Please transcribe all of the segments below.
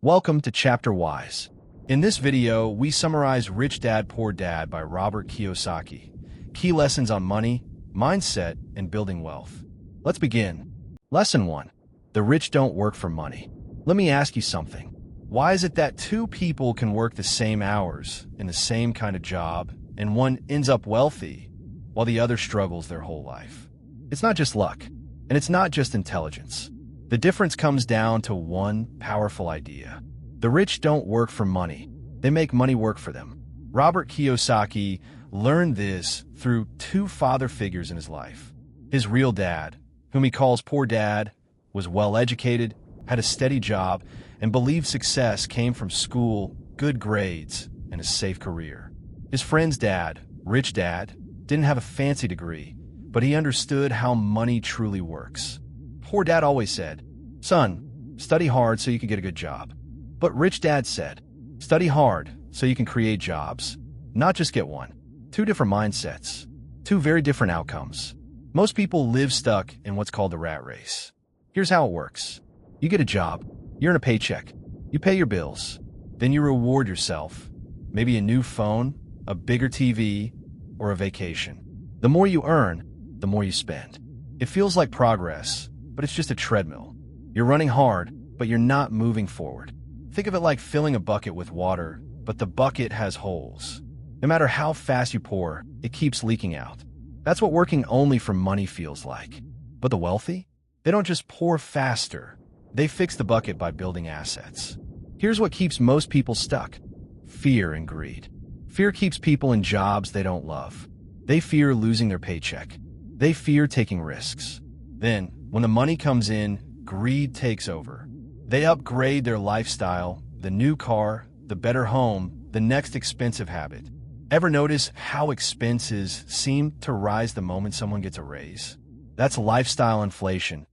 Welcome to Chapter Wise. In this video, we summarize Rich Dad, Poor Dad by Robert Kiyosaki. Key lessons on money, mindset, and building wealth. Let's begin. Lesson 1. The rich don't work for money. Let me ask you something. Why is it that two people can work the same hours in the same kind of job, and one ends up wealthy while the other struggles their whole life? It's not just luck, and it's not just intelligence. The difference comes down to one powerful idea. The rich don't work for money. They make money work for them. Robert Kiyosaki learned this through two father figures in his life. His real dad, whom he calls Poor Dad, was well-educated, had a steady job, and believed success came from school, good grades, and a safe career. His friend's dad, Rich Dad, didn't have a fancy degree, but he understood how money truly works. Poor Dad always said, "Son, study hard so you can get a good job." But Rich Dad said, "Study hard so you can create jobs, not just get one." Two different mindsets, two very different outcomes. Most people live stuck in what's called the rat race. Here's how it works. You get a job, you earn a paycheck, you pay your bills, then you reward yourself, maybe a new phone, a bigger TV, or a vacation. The more you earn, the more you spend. It feels like progress, but it's just a treadmill. You're running hard, but you're not moving forward. Think of it like filling a bucket with water, but the bucket has holes. No matter how fast you pour, it keeps leaking out. That's what working only for money feels like. But the wealthy? They don't just pour faster. They fix the bucket by building assets. Here's what keeps most people stuck: fear and greed. Fear keeps people in jobs they don't love. They fear losing their paycheck. They fear taking risks. Then, when the money comes in, greed takes over. They upgrade their lifestyle, the new car, the better home, the next expensive habit. Ever notice how expenses seem to rise the moment someone gets a raise? That's lifestyle inflation.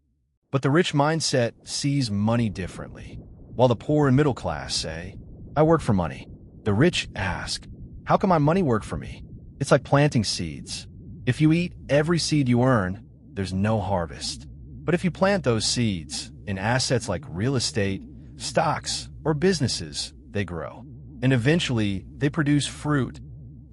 But the rich mindset sees money differently. While the poor and middle class say, "I work for money," the rich ask, "How can my money work for me?" It's like planting seeds. If you eat every seed you earn, there's no harvest. But if you plant those seeds in assets like real estate, stocks, or businesses, they grow. And eventually, they produce fruit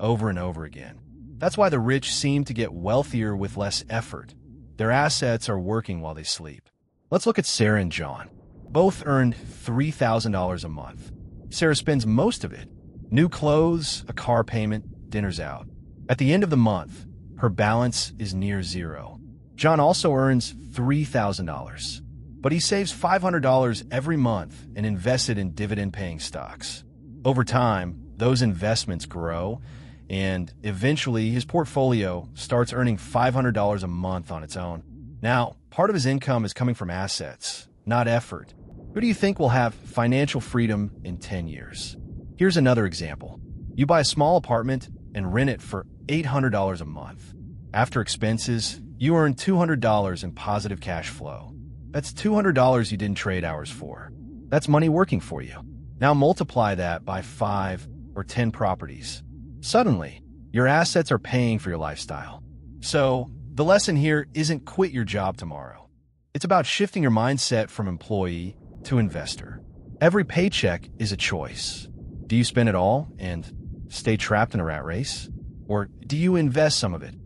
over and over again. That's why the rich seem to get wealthier with less effort. Their assets are working while they sleep. Let's look at Sarah and John. Both earned $3,000 a month. Sarah spends most of it. New clothes, a car payment, dinners out. At the end of the month, her balance is near zero. John also earns $3,000, but he saves $500 every month and invests it in dividend-paying stocks. Over time, those investments grow, and eventually his portfolio starts earning $500 a month on its own. Now, part of his income is coming from assets, not effort. Who do you think will have financial freedom in 10 years? Here's another example. You buy a small apartment and rent it for $800 a month. After expenses, you earn $200 in positive cash flow. That's $200 you didn't trade hours for. That's money working for you. Now multiply that by 5 or 10 properties. Suddenly, your assets are paying for your lifestyle. So, the lesson here isn't quit your job tomorrow. It's about shifting your mindset from employee to investor. Every paycheck is a choice. Do you spend it all and stay trapped in a rat race? Or do you invest some of it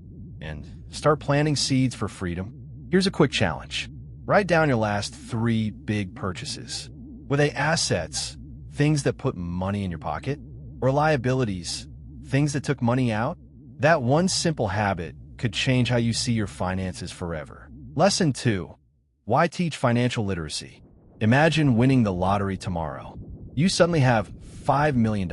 and start planting seeds for freedom? Here's a quick challenge. Write down your last 3 big purchases. Were they assets, things that put money in your pocket, or liabilities, things that took money out? That one simple habit could change how you see your finances forever. Lesson 2. Why teach financial literacy? Imagine winning the lottery tomorrow. You suddenly have $5 million.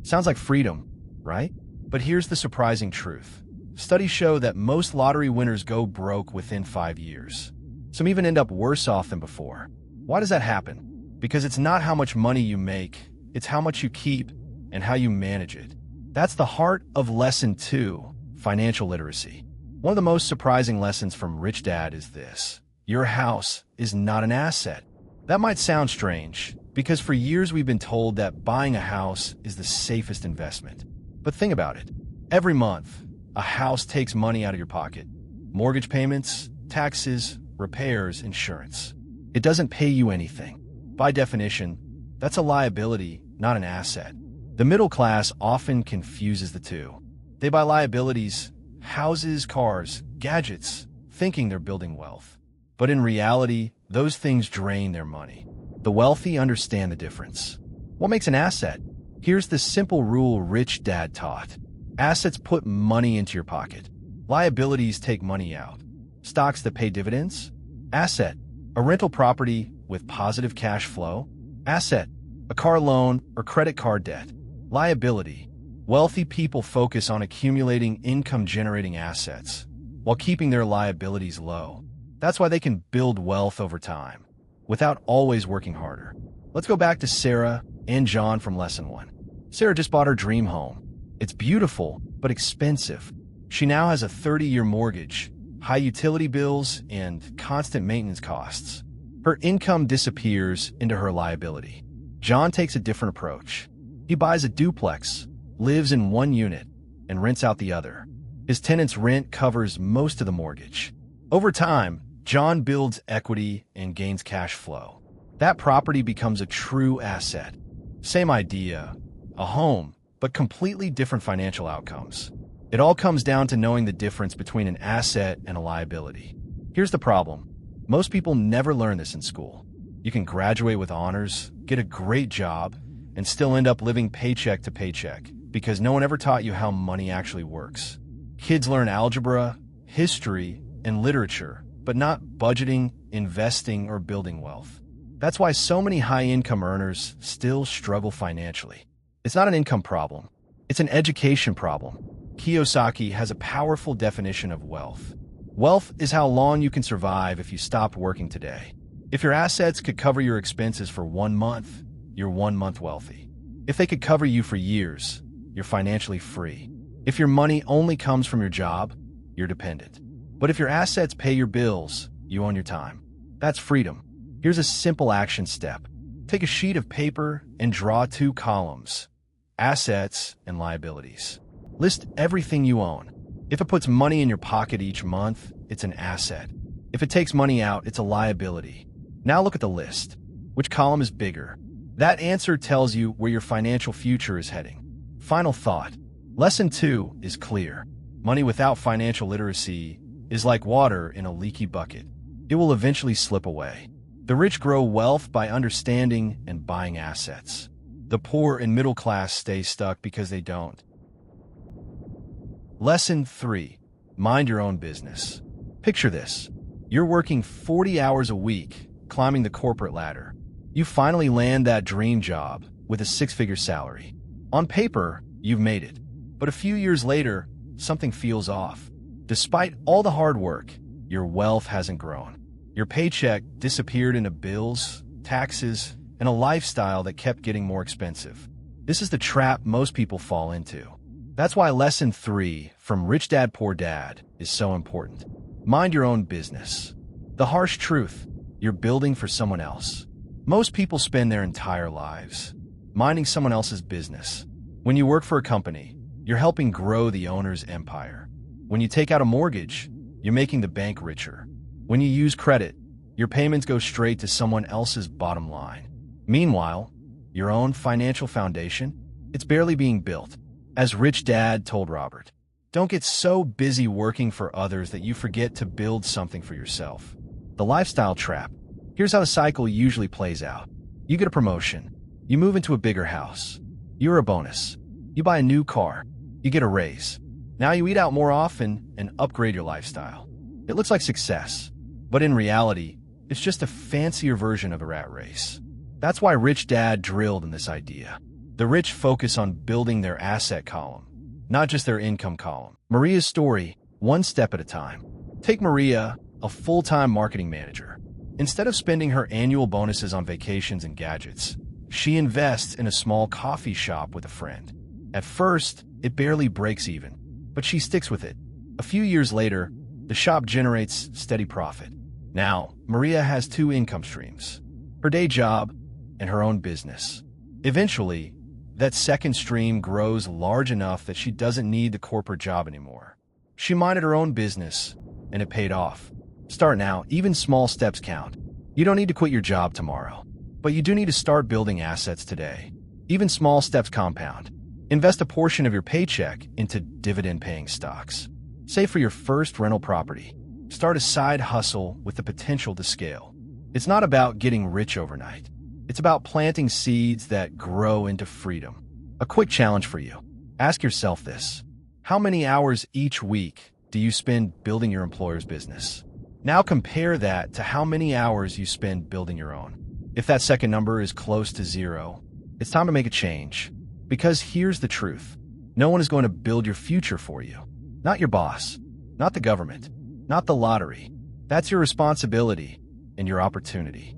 Sounds like freedom, right? But here's the surprising truth. Studies show that most lottery winners go broke within 5 years. Some even end up worse off than before. Why does that happen? Because it's not how much money you make, it's how much you keep and how you manage it. That's the heart of Lesson 2, financial literacy. One of the most surprising lessons from Rich Dad is this: your house is not an asset. That might sound strange, because for years we've been told that buying a house is the safest investment. But think about it. Every month, a house takes money out of your pocket. Mortgage payments, taxes, repairs, insurance. It doesn't pay you anything. By definition, That's a liability, not an asset. The middle class often confuses the two. They buy liabilities, houses, cars, gadgets, thinking they're building wealth. But in reality, those things drain their money. The wealthy understand the difference. What makes an asset? Here's the simple rule Rich Dad taught. Assets put money into your pocket. Liabilities take money out. Stocks that pay dividends? Asset. A rental property with positive cash flow? Asset. A car loan or credit card debt? Liability. Wealthy people focus on accumulating income-generating assets while keeping their liabilities low. That's why they can build wealth over time without always working harder. Let's go back to Sarah and John from Lesson 1. Sarah just bought her dream home. It's beautiful, but expensive. She now has a 30-year mortgage, high utility bills, and constant maintenance costs. Her income disappears into her liability. John takes a different approach. He buys a duplex, lives in one unit, and rents out the other. His tenant's rent covers most of the mortgage. Over time, John builds equity and gains cash flow. That property becomes a true asset. Same idea, a home, but completely different financial outcomes. It all comes down to knowing the difference between an asset and a liability. Here's the problem. Most people never learn this in school. You can graduate with honors, get a great job, and still end up living paycheck to paycheck because no one ever taught you how money actually works. Kids learn algebra, history, and literature, but not budgeting, investing, or building wealth. That's why so many high-income earners still struggle financially. It's not an income problem. It's an education problem. Kiyosaki has a powerful definition of wealth. Wealth is how long you can survive if you stopped working today. If your assets could cover your expenses for 1 month, you're 1 month wealthy. If they could cover you for years, you're financially free. If your money only comes from your job, you're dependent. But if your assets pay your bills, you own your time. That's freedom. Here's a simple action step. Take a sheet of paper and draw 2 columns, assets and liabilities. List everything you own. If it puts money in your pocket each month, it's an asset. If it takes money out, it's a liability. Now look at the list. Which column is bigger? That answer tells you where your financial future is heading. Final thought. Lesson 2 is clear. Money without financial literacy is like water in a leaky bucket. It will eventually slip away. The rich grow wealth by understanding and buying assets. The poor and middle class stay stuck because they don't. Lesson 3. Mind your own business. Picture this. You're working 40 hours a week, climbing the corporate ladder. You finally land that dream job with a 6-figure salary. On paper, you've made it. But a few years later, something feels off. Despite all the hard work, your wealth hasn't grown. Your paycheck disappeared into bills, taxes, and a lifestyle that kept getting more expensive. This is the trap most people fall into. That's why Lesson 3 from Rich Dad Poor Dad is so important. Mind your own business. The harsh truth, you're building for someone else. Most people spend their entire lives minding someone else's business. When you work for a company, you're helping grow the owner's empire. When you take out a mortgage, you're making the bank richer. When you use credit, your payments go straight to someone else's bottom line. Meanwhile, your own financial foundation, it's barely being built. As Rich Dad told Robert, don't get so busy working for others that you forget to build something for yourself. The lifestyle trap. Here's how the cycle usually plays out. You get a promotion. You move into a bigger house. You're a bonus. You buy a new car. You get a raise. Now you eat out more often and upgrade your lifestyle. It looks like success, but in reality, it's just a fancier version of a rat race. That's why Rich Dad drilled in this idea. The rich focus on building their asset column, not just their income column. Maria's story, one step at a time. Take Maria, a full-time marketing manager. Instead of spending her annual bonuses on vacations and gadgets, she invests in a small coffee shop with a friend. At first, it barely breaks even, but she sticks with it. A few years later, the shop generates steady profit. Now, Maria has 2 income streams, her day job and her own business. Eventually, that second stream grows large enough that she doesn't need the corporate job anymore. She minded her own business, and it paid off. Start now. Even small steps count. You don't need to quit your job tomorrow, but But you do need to start building assets today. Even small steps compound. Invest a portion of your paycheck into dividend-paying stocks. Save for your first rental property. Start a side hustle with the potential to scale. It's not about getting rich overnight. It's about planting seeds that grow into freedom. A quick challenge for you. Ask yourself this. How many hours each week do you spend building your employer's business? Now compare that to how many hours you spend building your own. If that second number is close to 0, it's time to make a change. Because here's the truth. No one is going to build your future for you. Not your boss, not the government, not the lottery. That's your responsibility and your opportunity.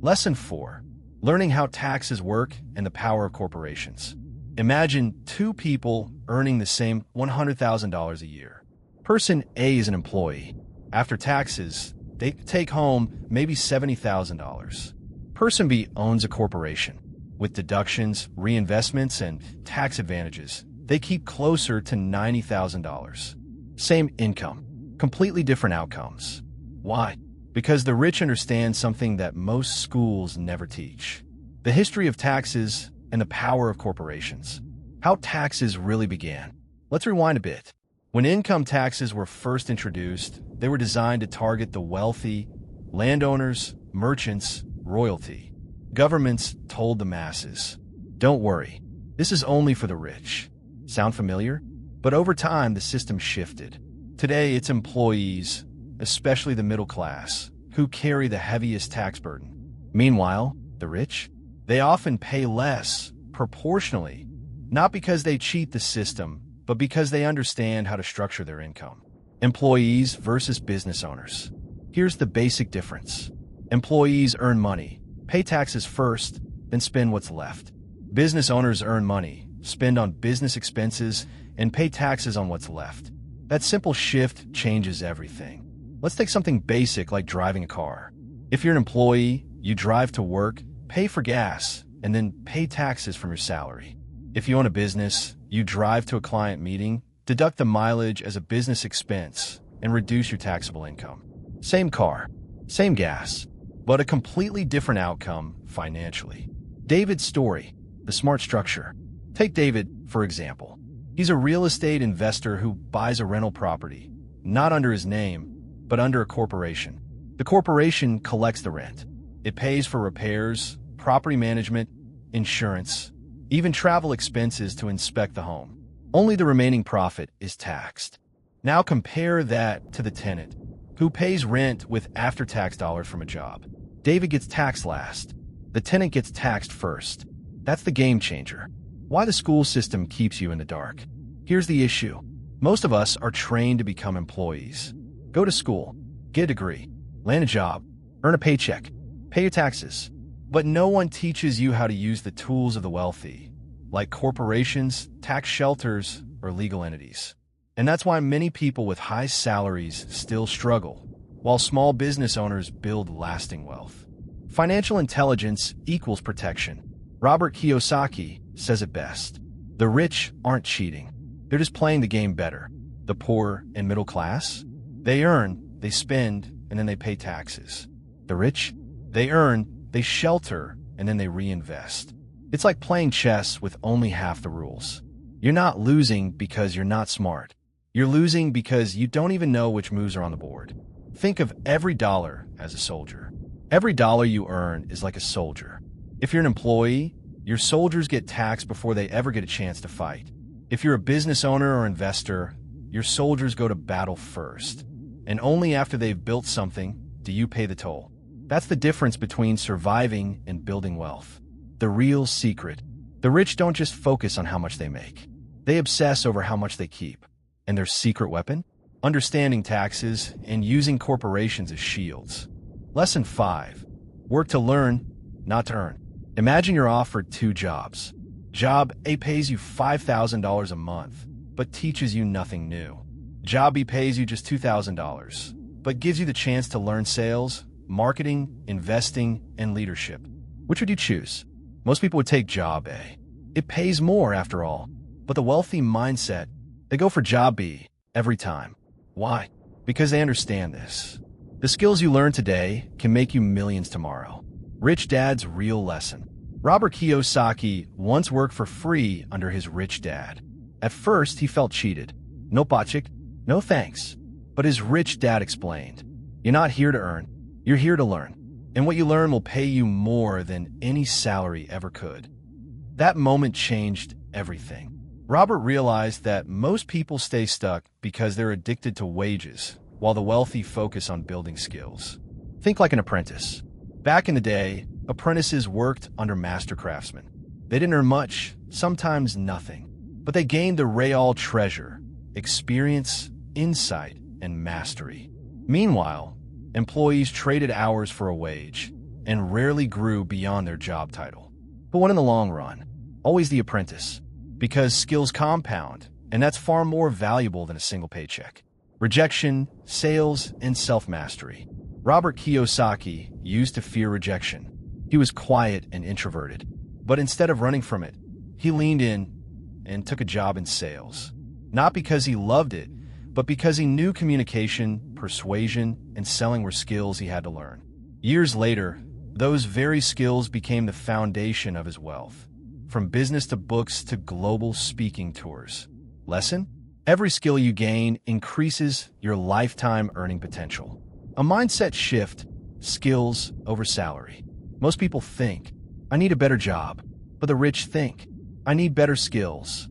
Lesson 4. Learning how taxes work and the power of corporations. Imagine two people earning the same $100,000 a year. Person A is an employee. After taxes, they take home maybe $70,000. Person B owns a corporation. With deductions, reinvestments, and tax advantages, they keep closer to $90,000. Same income, completely different outcomes. Why? Because the rich understand something that most schools never teach. The history of taxes and the power of corporations. How taxes really began. Let's rewind a bit. When income taxes were first introduced, they were designed to target the wealthy, landowners, merchants, royalty. Governments told the masses, don't worry, this is only for the rich. Sound familiar? But over time, the system shifted. Today, it's employees, especially the middle class, who carry the heaviest tax burden. Meanwhile, the rich? They often pay less, proportionally, not because they cheat the system, but because they understand how to structure their income. Employees versus business owners. Here's the basic difference. Employees earn money, pay taxes first, then spend what's left. Business owners earn money, spend on business expenses, and pay taxes on what's left. That simple shift changes everything. Let's take something basic like driving a car. If you're an employee, you drive to work, pay for gas, and then pay taxes from your salary. If you own a business, you drive to a client meeting, deduct the mileage as a business expense, and reduce your taxable income. Same car, same gas, but a completely different outcome financially. David's story, the smart structure. Take David, for example. He's a real estate investor who buys a rental property, not under his name, but under a corporation. The corporation collects the rent. It pays for repairs, property management, insurance, even travel expenses to inspect the home. Only the remaining profit is taxed. Now compare that to the tenant, who pays rent with after-tax dollars from a job. David gets taxed last. The tenant gets taxed first. That's the game changer. Why the school system keeps you in the dark. Here's the issue. Most of us are trained to become employees. Go to school, get a degree, land a job, earn a paycheck, pay your taxes. But no one teaches you how to use the tools of the wealthy, like corporations, tax shelters, or legal entities. And that's why many people with high salaries still struggle, while small business owners build lasting wealth. Financial intelligence equals protection. Robert Kiyosaki says it best. The rich aren't cheating. They're just playing the game better. The poor and middle class? They earn, they spend, and then they pay taxes. The rich? They earn, they shelter, and then they reinvest. It's like playing chess with only half the rules. You're not losing because you're not smart. You're losing because you don't even know which moves are on the board. Think of every dollar as a soldier. Every dollar you earn is like a soldier. If you're an employee, your soldiers get taxed before they ever get a chance to fight. If you're a business owner or investor, your soldiers go to battle first. And only after they've built something do you pay the toll. That's the difference between surviving and building wealth. The real secret. The rich don't just focus on how much they make. They obsess over how much they keep. And their secret weapon? Understanding taxes and using corporations as shields. Lesson 5. Work to learn, not to earn. Imagine you're offered 2 jobs. Job A pays you $5,000 a month, but teaches you nothing new. Job B pays you just $2,000, but gives you the chance to learn sales, marketing, investing, and leadership. Which would you choose? Most people would take Job A. It pays more after all, but the wealthy mindset, they go for Job B every time. Why? Because they understand this. The skills you learn today can make you millions tomorrow. Rich Dad's Real Lesson. Robert Kiyosaki once worked for free under his rich dad. At first, he felt cheated. No pachik, no thanks. But his rich dad explained, "You're not here to earn, you're here to learn. And what you learn will pay you more than any salary ever could." That moment changed everything. Robert realized that most people stay stuck because they're addicted to wages, while the wealthy focus on building skills. Think like an apprentice. Back in the day, apprentices worked under master craftsmen. They didn't earn much, sometimes nothing, but they gained the real treasure: experience, insight, and mastery. Meanwhile, employees traded hours for a wage and rarely grew beyond their job title. But what in the long run? Always the apprentice, because skills compound, and that's far more valuable than a single paycheck. Rejection, sales, and self-mastery. Robert Kiyosaki used to fear rejection. He was quiet and introverted, but instead of running from it, he leaned in and took a job in sales. Not because he loved it, but because he knew communication, persuasion, and selling were skills he had to learn. Years later, those very skills became the foundation of his wealth. From business to books to global speaking tours. Lesson? Every skill you gain increases your lifetime earning potential. A mindset shift, skills over salary. Most people think, "I need a better job," but the rich think, "I need better skills."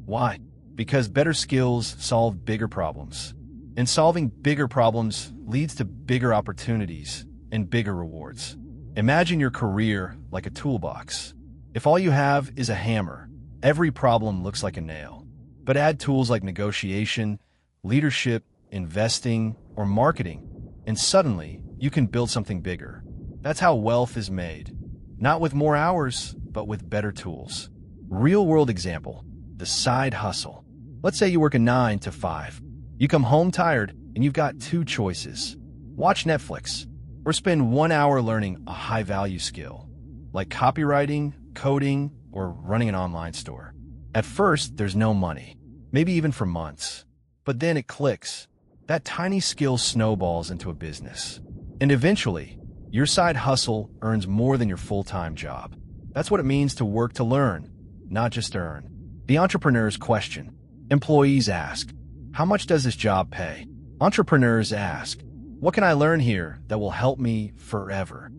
Why? Because better skills solve bigger problems. And solving bigger problems leads to bigger opportunities and bigger rewards. Imagine your career like a toolbox. If all you have is a hammer, every problem looks like a nail. But add tools like negotiation, leadership, investing, or marketing, and suddenly you can build something bigger. That's how wealth is made. Not with more hours, but with better tools. Real-world example, the side hustle. Let's say you work a 9 to 5. You come home tired, and you've got two choices. Watch Netflix, or spend 1 hour learning a high-value skill, like copywriting, coding, or running an online store. At first, there's no money, maybe even for months. But then it clicks. That tiny skill snowballs into a business. And eventually, your side hustle earns more than your full-time job. That's what it means to work to learn, not just earn. The entrepreneur's question. Employees ask, "How much does this job pay?" Entrepreneurs ask, "What can I learn here that will help me forever?"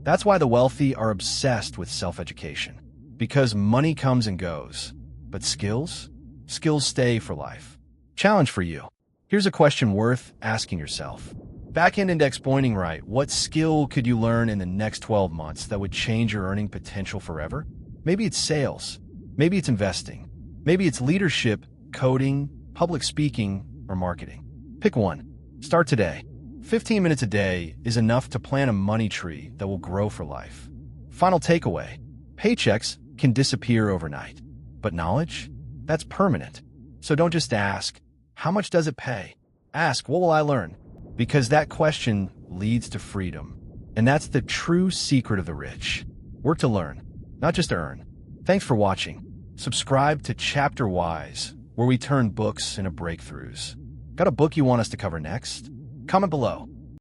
That's why the wealthy are obsessed with self-education. Because money comes and goes. But skills? Skills stay for life. Challenge for you. Here's a question worth asking yourself. Back-end index pointing right, what skill could you learn in the next 12 months that would change your earning potential forever? Maybe it's sales. Maybe it's investing. Maybe it's leadership, coding, public speaking, or marketing. Pick one. Start today. 15 minutes a day is enough to plant a money tree that will grow for life. Final takeaway. Paychecks can disappear overnight. But knowledge? That's permanent. So don't just ask, "How much does it pay?" Ask, "What will I learn?" Because that question leads to freedom. And that's the true secret of the rich. Work to learn, not just earn. Thanks for watching. Subscribe to Chapter Wise, where we turn books into breakthroughs. Got a book you want us to cover next? Comment below.